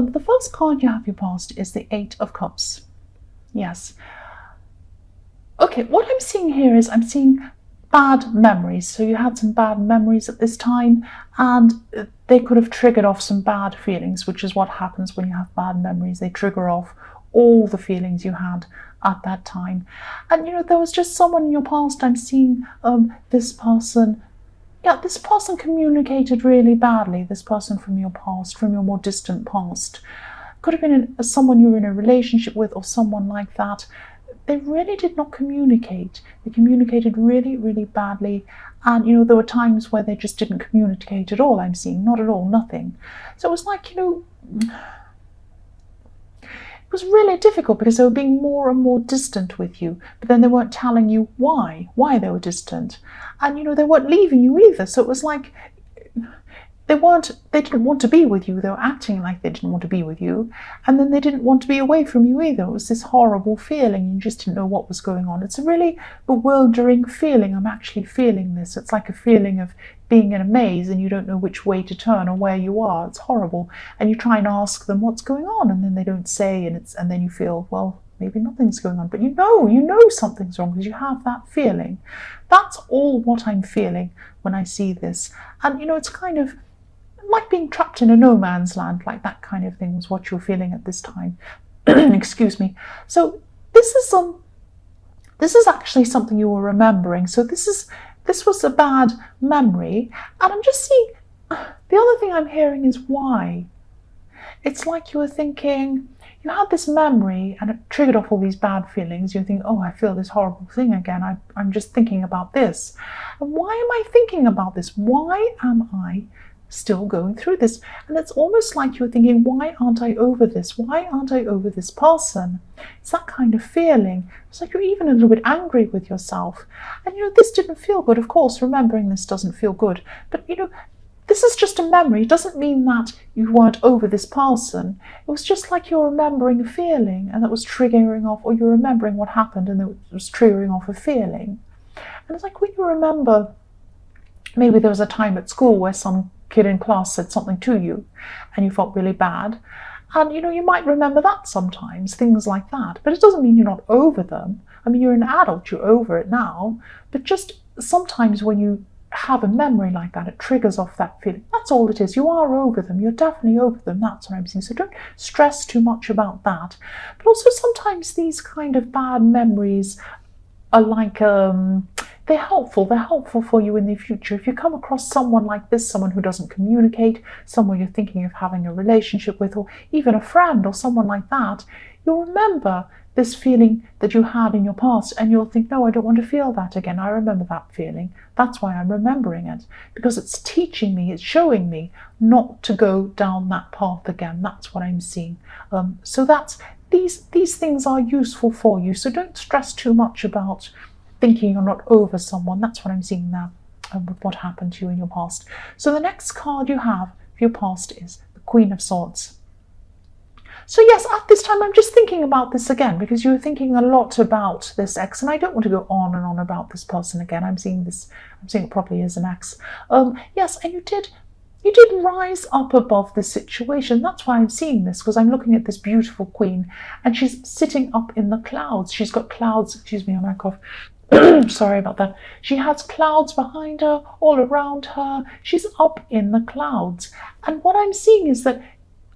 The first card you have your past is the Eight of Cups. Yes. Okay, what I'm seeing here is I'm seeing bad memories. So you had some bad memories at this time, and they could have triggered off some bad feelings, which is what happens when you have bad memories. They trigger off all the feelings you had at that time. And there was just someone in your past. I'm seeing this person. Yeah, this person communicated really badly. This person from your past, from your more distant past, could have been someone you were in a relationship with, or someone like that. They really did not communicate. They communicated really, really badly. And, there were times where they just didn't communicate at all, I'm seeing. Not at all, nothing. So it was like, it was really difficult because they were being more and more distant with you. But then they weren't telling you why they were distant. And, they weren't leaving you either. So it was like they didn't want to be with you. They were acting like they didn't want to be with you. And then they didn't want to be away from you either. It was this horrible feeling. You just didn't know what was going on. It's a really bewildering feeling. I'm actually feeling this. It's like a feeling of being in a maze and you don't know which way to turn or where you are. It's horrible. And you try and ask them what's going on, and then they don't say, and then you feel, well, maybe nothing's going on. But you know something's wrong because you have that feeling. That's all what I'm feeling when I see this. And, it's kind of like being trapped in a no man's land, like that kind of thing was what you're feeling at this time. Excuse me. So this is actually something you were remembering. So this was a bad memory. And I'm just seeing, the other thing I'm hearing is why. It's like you were thinking, you had this memory and it triggered off all these bad feelings. You think, oh, I feel this horrible thing again. I'm just thinking about this. And why am I thinking about this? Why am I still going through this? And it's almost like you're thinking, why aren't I over this? Why aren't I over this person? It's that kind of feeling. It's like you're even a little bit angry with yourself. And this didn't feel good. Of course, remembering this doesn't feel good. But this is just a memory. It doesn't mean that you weren't over this person. It was just like you're remembering a feeling and that was triggering off, or you're remembering what happened and it was triggering off a feeling. And it's like when you remember, maybe there was a time at school where some kid in class said something to you and you felt really bad. And, you might remember that sometimes, things like that. But it doesn't mean you're not over them. I mean, you're an adult, you're over it now. But just sometimes when you have a memory like that, it triggers off that feeling. That's all it is. You are over them. You're definitely over them. That's what I'm saying. So don't stress too much about that. But also sometimes these kind of bad memories are like, they're helpful. They're helpful for you in the future. If you come across someone like this, someone who doesn't communicate, someone you're thinking of having a relationship with, or even a friend or someone like that, you'll remember this feeling that you had in your past and you'll think, no, I don't want to feel that again. I remember that feeling. That's why I'm remembering it, because it's teaching me, it's showing me not to go down that path again. That's what I'm seeing. So that's these things are useful for you. So don't stress too much about thinking you're not over someone. That's what I'm seeing now with what happened to you in your past. So the next card you have for your past is the Queen of Swords. So yes, at this time I'm just thinking about this again, because you were thinking a lot about this ex, and I don't want to go on and on about this person again. I'm seeing it properly as an ex. Yes, and you did rise up above this situation. That's why I'm seeing this, because I'm looking at this beautiful queen and she's sitting up in the clouds. She's got clouds, excuse me, I might cough. Sorry about that. She has clouds behind her, all around her. She's up in the clouds. And what I'm seeing is that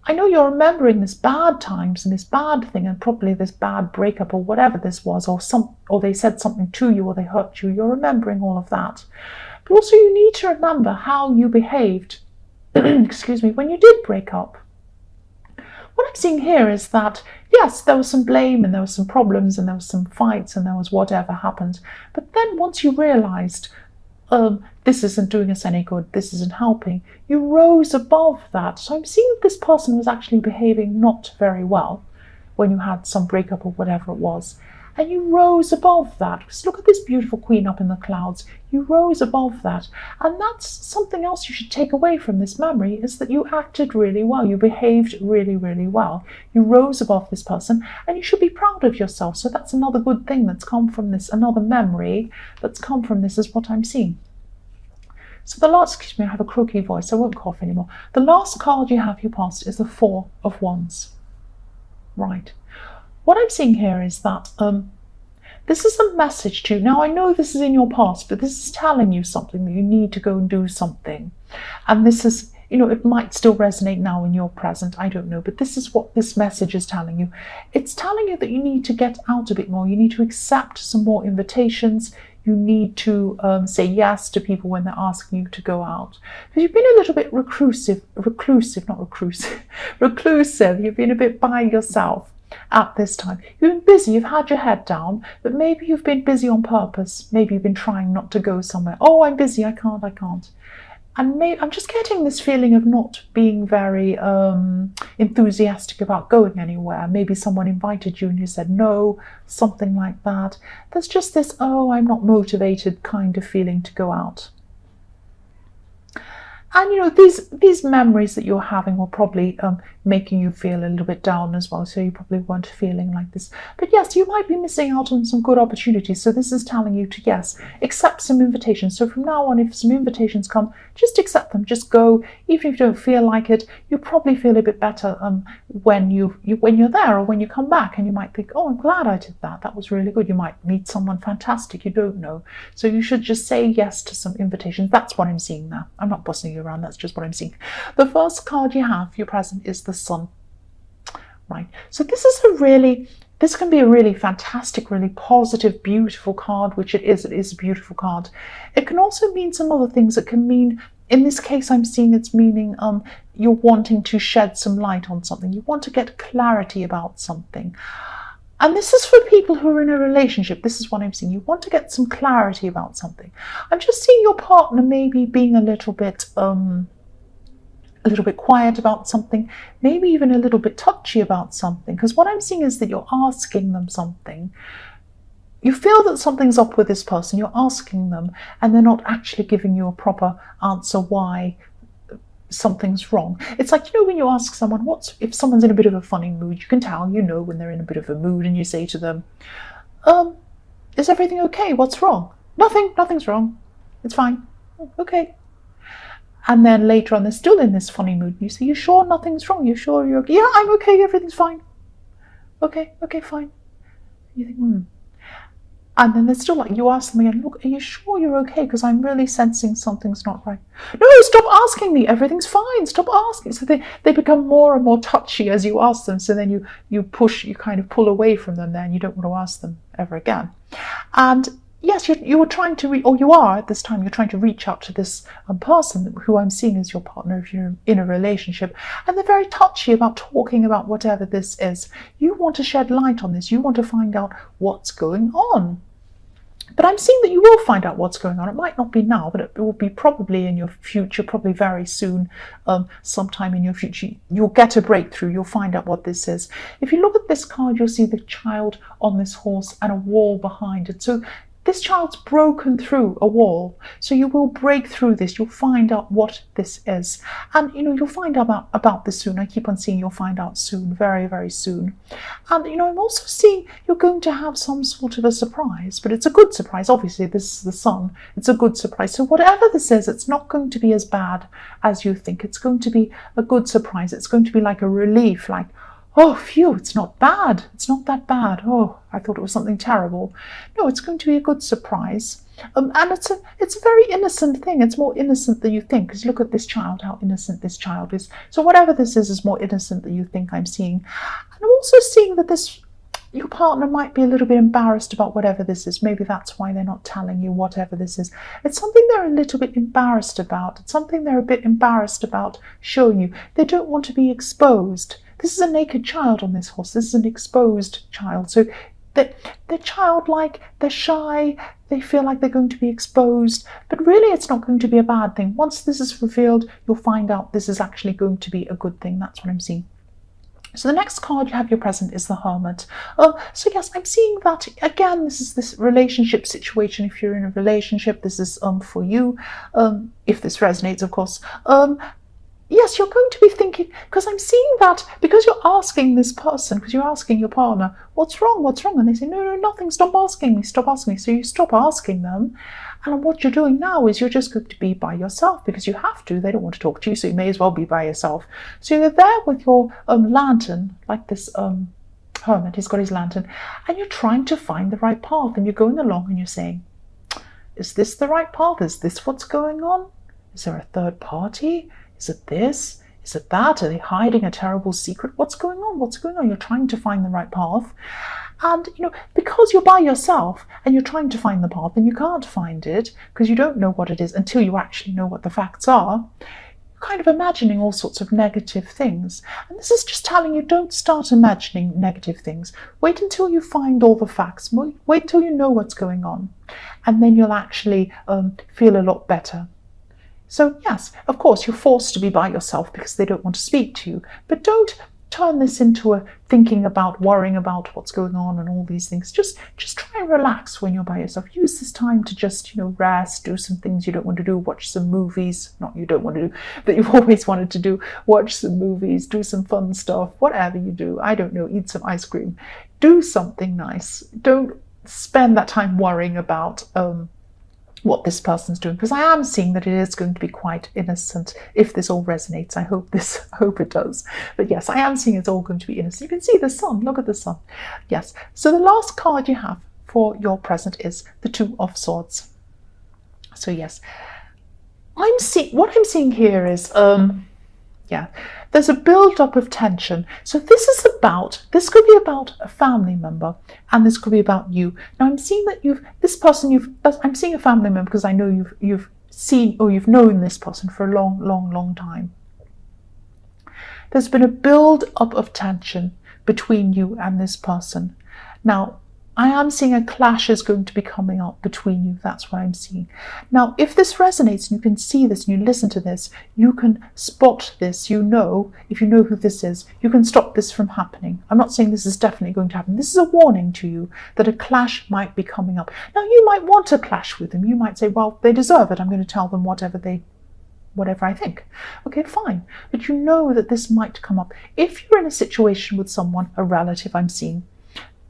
I know you're remembering this bad times and this bad thing and probably this bad breakup or whatever this was, or they said something to you or they hurt you. You're remembering all of that. But also you need to remember how you behaved, excuse me, when you did break up. What I'm seeing here is that, yes, there was some blame and there was some problems and there was some fights and there was whatever happened. But then once you realised, this isn't doing us any good, this isn't helping, you rose above that. So I'm seeing that this person was actually behaving not very well when you had some breakup or whatever it was. And you rose above that. Because look at this beautiful queen up in the clouds. You rose above that. And that's something else you should take away from this memory, is that you acted really well. You behaved really, really well. You rose above this person and you should be proud of yourself. So that's another good thing that's come from this, another memory that's come from this is what I'm seeing. So the last, excuse me, I have a croaky voice, I won't cough anymore. The last card you have, your past, is the Four of Wands. Right. What I'm seeing here is that this is a message to you. Now, I know this is in your past, but this is telling you something, that you need to go and do something. And this is, it might still resonate now in your present, I don't know, but this is what this message is telling you. It's telling you that you need to get out a bit more. You need to accept some more invitations. You need to say yes to people when they're asking you to go out. Because you've been a little bit reclusive. You've been a bit by yourself at this time. You've been busy, you've had your head down, but maybe you've been busy on purpose. Maybe you've been trying not to go somewhere. Oh, I'm busy, I can't. And maybe I'm just getting this feeling of not being very enthusiastic about going anywhere. Maybe someone invited you and you said no, something like that. There's just this, oh, I'm not motivated kind of feeling to go out. And these memories that you're having were probably making you feel a little bit down as well, so you probably weren't feeling like this. But yes, you might be missing out on some good opportunities, so this is telling you to, yes, accept some invitations. So from now on, if some invitations come, just accept them, just go. Even if you don't feel like it, you'll probably feel a bit better when you're there, or when you come back, and you might think, oh, I'm glad I did that. That was really good. You might meet someone fantastic, you don't know. So you should just say yes to some invitations. That's what I'm seeing there. I'm not bossing you around, that's just what I'm seeing. The first card you have, your present, is the Sun. Right. So this can be a really fantastic, really positive, beautiful card, which it is. It is a beautiful card. It can also mean some other things. It can mean, in this case, I'm seeing it's meaning you're wanting to shed some light on something. You want to get clarity about something. And this is for people who are in a relationship. This is what I'm seeing. You want to get some clarity about something. I'm just seeing your partner maybe being a little bit quiet about something, maybe even a little bit touchy about something. Because what I'm seeing is that you're asking them something. You feel that something's up with this person. You're asking them, and they're not actually giving you a proper answer why something's wrong. It's like, when you ask someone, if someone's in a bit of a funny mood, you can tell, when they're in a bit of a mood, and you say to them, is everything okay? What's wrong? Nothing's wrong. It's fine. Okay. And then later on, they're still in this funny mood. You say, you sure nothing's wrong? You sure you're okay? Yeah, I'm okay. Everything's fine. Okay, fine. You think, And then they're still like, you ask them again, look, are you sure you're okay? Because I'm really sensing something's not right. No, stop asking me. Everything's fine. Stop asking. So they become more and more touchy as you ask them. So then you kind of pull away from them then. You don't want to ask them ever again. And yes, you were trying to you are at this time, you're trying to reach out to this person who I'm seeing as your partner if you're in a relationship, and they're very touchy about talking about whatever this is. You want to shed light on this. You want to find out what's going on. But I'm seeing that you will find out what's going on. It might not be now, but it will be probably in your future, probably very soon, sometime in your future. You'll get a breakthrough. You'll find out what this is. If you look at this card, you'll see the child on this horse and a wall behind it. So this child's broken through a wall. So you will break through this. You'll find out what this is. And, you'll find out about this soon. I keep on seeing you'll find out soon, very, very soon. And, I'm also seeing you're going to have some sort of a surprise, but it's a good surprise. Obviously, this is the Sun. It's a good surprise. So whatever this is, it's not going to be as bad as you think. It's going to be a good surprise. It's going to be like a relief, like, oh, phew, it's not bad. It's not that bad. Oh, I thought it was something terrible. No, it's going to be a good surprise. And it's a very innocent thing. It's more innocent than you think. Because look at this child, how innocent this child is. So whatever this is more innocent than you think I'm seeing. And I'm also seeing that your partner might be a little bit embarrassed about whatever this is. Maybe that's why they're not telling you whatever this is. It's something they're a little bit embarrassed about. It's something they're a bit embarrassed about showing you. They don't want to be exposed. This is a naked child on this horse. This is an exposed child. So they're childlike, they're shy, they feel like they're going to be exposed. But really, it's not going to be a bad thing. Once this is revealed, you'll find out this is actually going to be a good thing. That's what I'm seeing. So the next card you have your present is the Hermit. So yes, I'm seeing that again. This is this relationship situation. If you're in a relationship, this is for you. If this resonates, of course. Yes, you're going to be thinking, because I'm seeing that because you're asking this person, because you're asking your partner, what's wrong? And they say, no, nothing. Stop asking me. So you stop asking them, And what you're doing now is you're just going to be by yourself because you have to. They don't want to talk to you, so you may as well be by yourself. So you're there with your lantern, like this hermit. He's got his lantern, and you're trying to find the right path. And you're going along and you're saying, is this the right path? Is this what's going on? Is there a third party? Is it this? Is it that? Are they hiding a terrible secret? What's going on? What's going on? You're trying to find the right path. And, because you're by yourself and you're trying to find the path and you can't find it because you don't know what it is until you actually know what the facts are, you're kind of imagining all sorts of negative things. And this is just telling you, don't start imagining negative things. Wait until you find all the facts. Wait till you know what's going on. And then you'll actually feel a lot better. So yes, of course, you're forced to be by yourself because they don't want to speak to you. But don't turn this into a thinking about, worrying about what's going on and all these things. Just try and relax when you're by yourself. Use this time to just, rest, do some things you don't want to do, watch some movies, not you don't want to do, that you've always wanted to do, watch some movies, do some fun stuff, whatever you do. I don't know, eat some ice cream. Do something nice. Don't spend that time worrying about what this person's doing, because I am seeing that it is going to be quite innocent. If this all resonates, I hope it does. But yes, I am seeing it's all going to be innocent. You can see the sun. Look at the sun. Yes. So the last card you have for your present is the Two of Swords. So yes, what I'm seeing here is there's a build-up of tension. So this could be about a family member, and this could be about you. Now I'm seeing that I'm seeing a family member because I know you've seen or you've known this person for a long, long, long time. There's been a build-up of tension between you and this person. Now, I am seeing a clash is going to be coming up between you. That's what I'm seeing. Now, if this resonates and you can see this and you listen to this, you can spot this. If you know who this is, you can stop this from happening. I'm not saying this is definitely going to happen. This is a warning to you that a clash might be coming up. Now, you might want to clash with them. You might say, well, they deserve it. I'm going to tell them whatever I think. Okay, fine. But you know that this might come up. If you're in a situation with someone, a relative I'm seeing,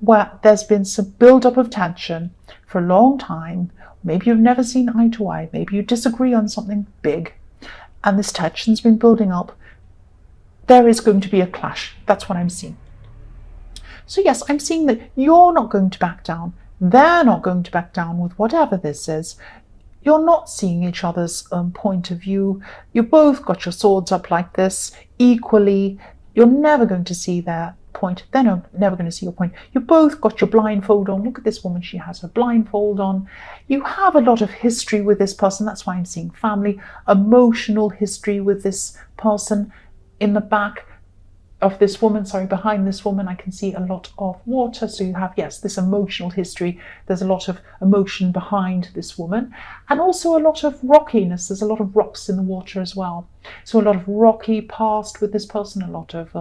where there's been some build-up of tension for a long time, maybe you've never seen eye to eye, maybe you disagree on something big, and this tension's been building up, there is going to be a clash. That's what I'm seeing. So yes, I'm seeing that you're not going to back down. They're not going to back down with whatever this is. You're not seeing each other's point of view. You both got your swords up like this equally. You're never going to see their point. They're never going to see your point. You both got your blindfold on. Look at this woman. She has her blindfold on. You have a lot of history with this person. That's why I'm seeing family, emotional history with this person. In the back of this woman, behind this woman, I can see a lot of water. So you have, yes, this emotional history. There's a lot of emotion behind this woman, and also a lot of rockiness. There's a lot of rocks in the water as well. So a lot of rocky past with this person, a lot of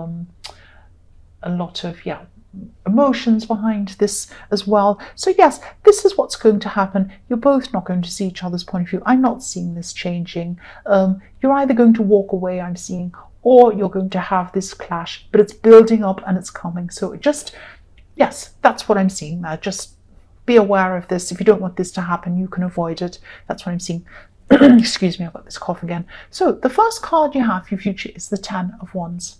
emotions behind this as well. So yes, this is what's going to happen. You're both not going to see each other's point of view. I'm not seeing this changing. You're either going to walk away, I'm seeing, or you're going to have this clash, but it's building up and it's coming. So yes, that's what I'm seeing now. Just be aware of this. If you don't want this to happen, you can avoid it. That's what I'm seeing. Excuse me, I've got this cough again. So the first card you have for your future is the Ten of Wands.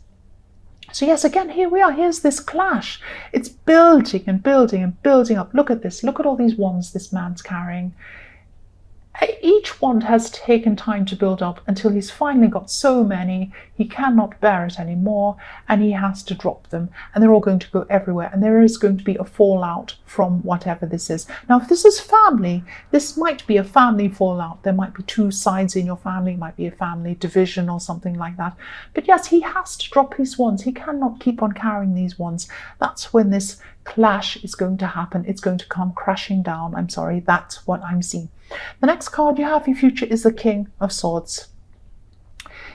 So yes, again, here we are. Here's this clash. It's building and building and building up. Look at this. Look at all these wands this man's carrying. Each wand has taken time to build up until he's finally got so many, he cannot bear it anymore, and he has to drop them. And they're all going to go everywhere. And there is going to be a fallout from whatever this is. Now, if this is family, this might be a family fallout. There might be two sides in your family. It might be a family division or something like that. But yes, he has to drop his wands. He cannot keep on carrying these wands. That's when this clash is going to happen. It's going to come crashing down. I'm sorry, that's what I'm seeing. The next card you have for your future is the King of Swords.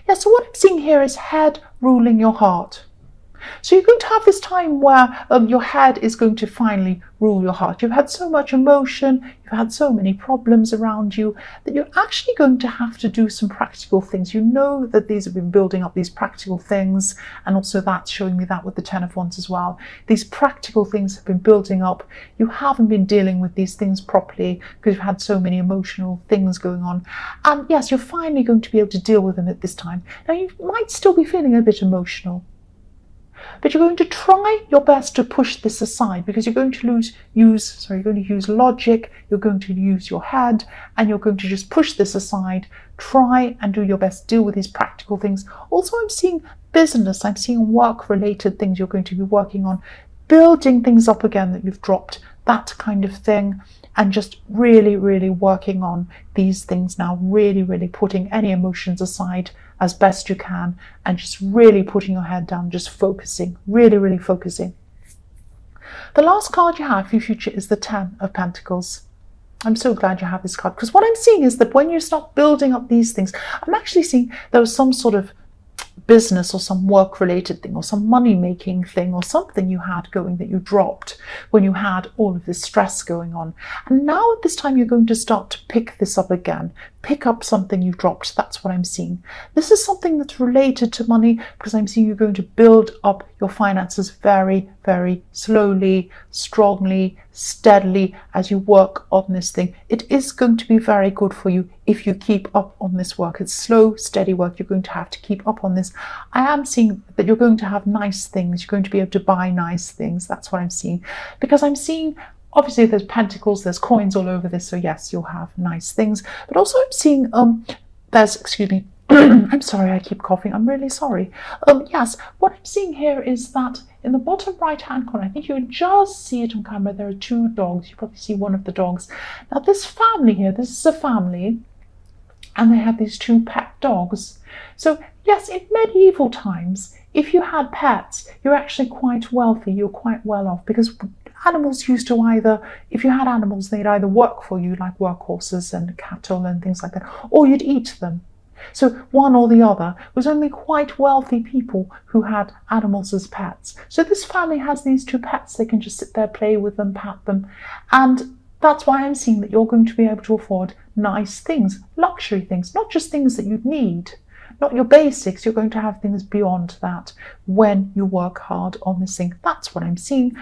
Yeah, so what I'm seeing here is head ruling your heart. So you're going to have this time where your head is going to finally rule your heart. You've had so much emotion, you've had so many problems around you, that you're actually going to have to do some practical things. You know that these have been building up, these practical things, and also that's showing me that with the Ten of Wands as well. These practical things have been building up. You haven't been dealing with these things properly because you've had so many emotional things going on. And yes, you're finally going to be able to deal with them at this time. Now, you might still be feeling a bit emotional, but you're going to try your best to push this aside, because you're going to use logic, you're going to use your head, and you're going to just push this aside. Try and do your best to deal with these practical things. Also, I'm seeing business, I'm seeing work-related things you're going to be working on, building things up again that you've dropped, that kind of thing, and just really, really working on these things now, really, really putting any emotions aside as best you can, and just really putting your head down, just focusing, really, really focusing. The last card you have for your future is the Ten of Pentacles. I'm so glad you have this card, because what I'm seeing is that when you start building up these things, I'm actually seeing there was some sort of business or some work related thing or some money making thing or something you had going that you dropped when you had all of this stress going on. And now at this time you're going to start to pick this up again, pick up something you've dropped. That's what I'm seeing. This is something that's related to money, because I'm seeing you're going to build up your finances very, very slowly, strongly, steadily as you work on this thing. It is going to be very good for you if you keep up on this work. It's slow, steady work. You're going to have to keep up on this. I am seeing that you're going to have nice things. You're going to be able to buy nice things. That's what I'm seeing, because I'm seeing, obviously there's pentacles, there's coins all over this, so yes, you'll have nice things. But also I'm seeing I'm sorry, I keep coughing, I'm really sorry. Yes, what I'm seeing here is that in the bottom right hand corner, I think you can just see it on camera, there are two dogs. You probably see one of the dogs. Now this family here, this is a family, and they have these two pet dogs. So yes, in medieval times, if you had pets, you're actually quite wealthy, you're quite well off, because animals used to if you had animals, they'd either work for you, like workhorses and cattle and things like that, or you'd eat them. So one or the other. It was only quite wealthy people who had animals as pets. So this family has these two pets. They can just sit there, play with them, pat them. And that's why I'm seeing that you're going to be able to afford nice things, luxury things, not just things that you'd need, not your basics. You're going to have things beyond that when you work hard on this thing. That's what I'm seeing.